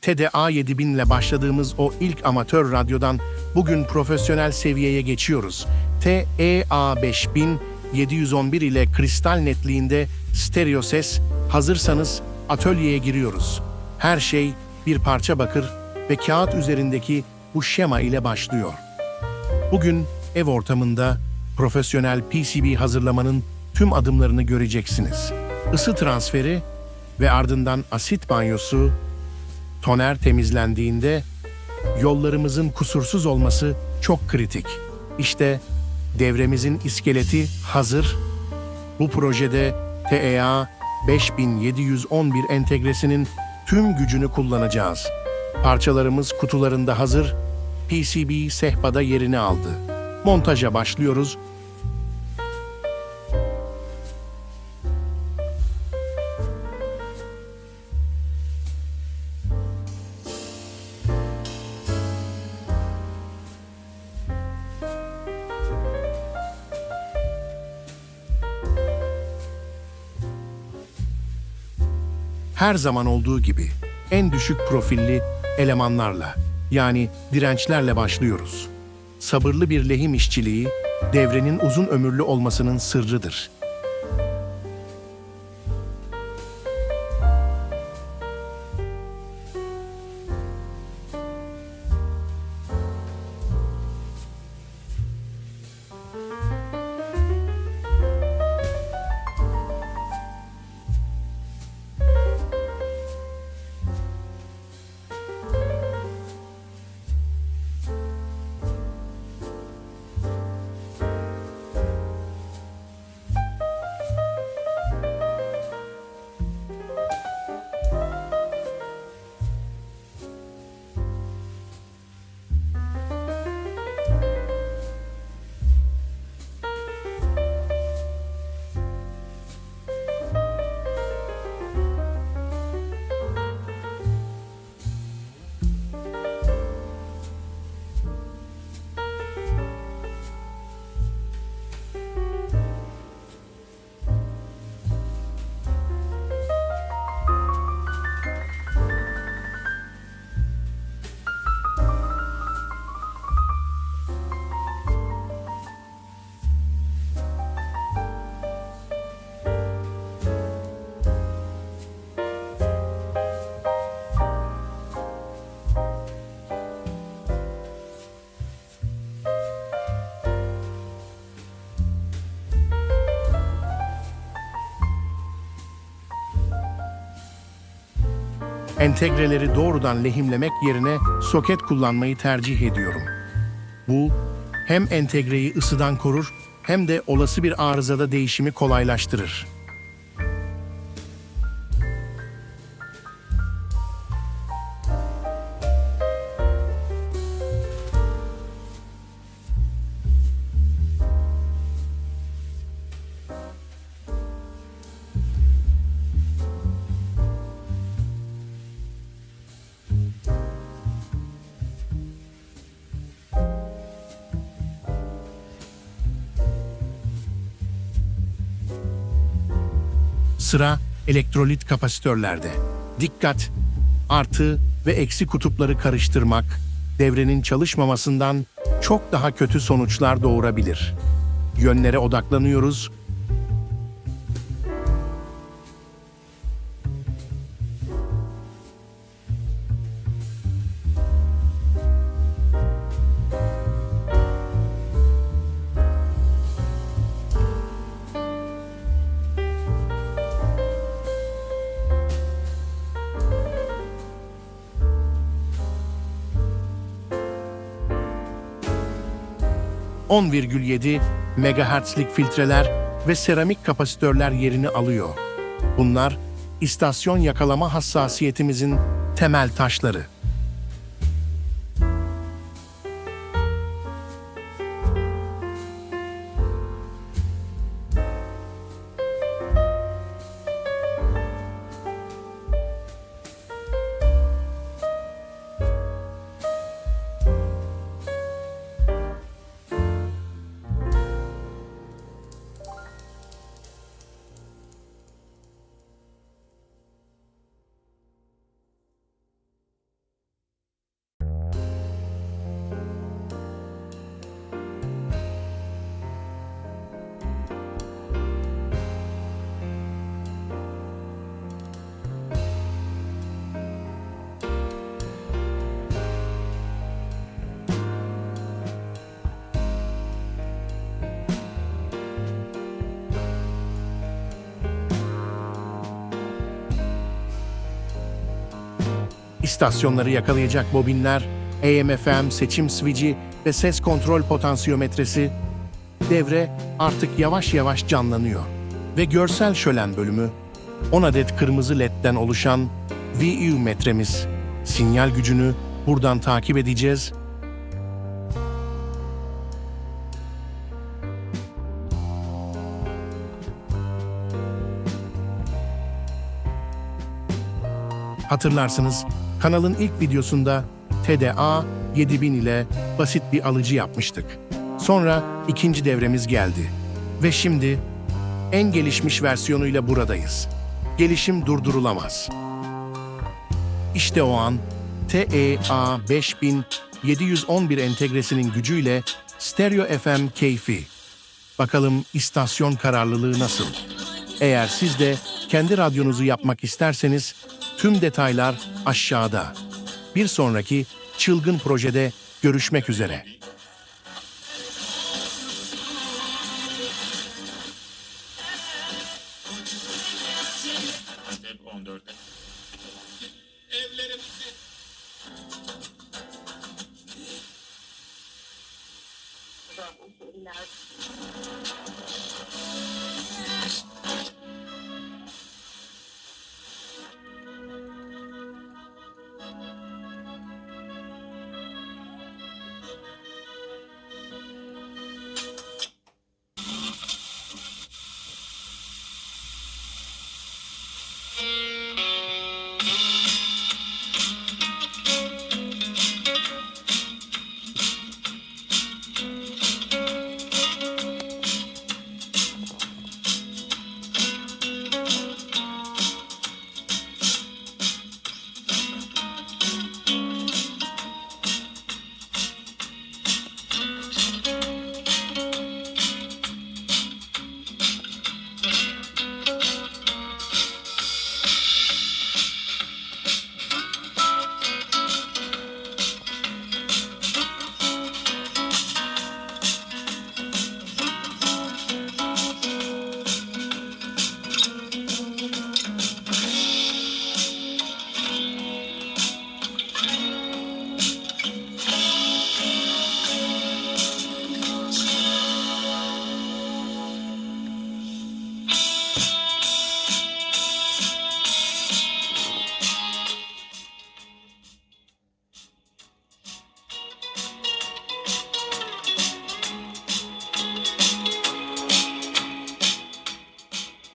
TDA 7000 ile başladığımız o ilk amatör radyodan bugün profesyonel seviyeye geçiyoruz. TEA 5711 ile kristal netliğinde stereo ses, hazırsanız atölyeye giriyoruz. Her şey bir parça bakır ve kağıt üzerindeki bu şema ile başlıyor. Bugün ev ortamında profesyonel PCB hazırlamanın tüm adımlarını göreceksiniz. Isı transferi ve ardından asit banyosu, toner temizlendiğinde yollarımızın kusursuz olması çok kritik. İşte devremizin iskeleti hazır. Bu projede TEA 5711 entegresinin tüm gücünü kullanacağız. Parçalarımız kutularında hazır, PCB sehpada yerini aldı. Montaja başlıyoruz. Her zaman olduğu gibi en düşük profilli elemanlarla, yani dirençlerle başlıyoruz. Sabırlı bir lehim işçiliği, devrenin uzun ömürlü olmasının sırrıdır. Entegreleri doğrudan lehimlemek yerine soket kullanmayı tercih ediyorum. Bu, hem entegreyi ısıdan korur hem de olası bir arızada değişimi kolaylaştırır. Sıra elektrolit kapasitörlerde. Dikkat! Artı ve eksi kutupları karıştırmak, devrenin çalışmamasından çok daha kötü sonuçlar doğurabilir. Yönlere odaklanıyoruz. ...10,7 MHz'lik filtreler ve seramik kapasitörler yerini alıyor. Bunlar, istasyon yakalama hassasiyetimizin temel taşları. İstasyonları yakalayacak bobinler, AM/FM seçim switch'i ve ses kontrol potansiyometresi. Devre artık yavaş yavaş canlanıyor. Ve görsel şölen bölümü, 10 adet kırmızı ledden oluşan VU metremiz. Sinyal gücünü buradan takip edeceğiz. Hatırlarsınız, kanalın ilk videosunda TDA 7000 ile basit bir alıcı yapmıştık. Sonra ikinci devremiz geldi. Ve şimdi en gelişmiş versiyonuyla buradayız. Gelişim durdurulamaz. İşte o an TEA 5711 entegresinin gücüyle stereo FM keyfi. Bakalım istasyon kararlılığı nasıl? Eğer siz de kendi radyonuzu yapmak isterseniz tüm detaylar aşağıda. Bir sonraki çılgın projede görüşmek üzere. Evlerimizi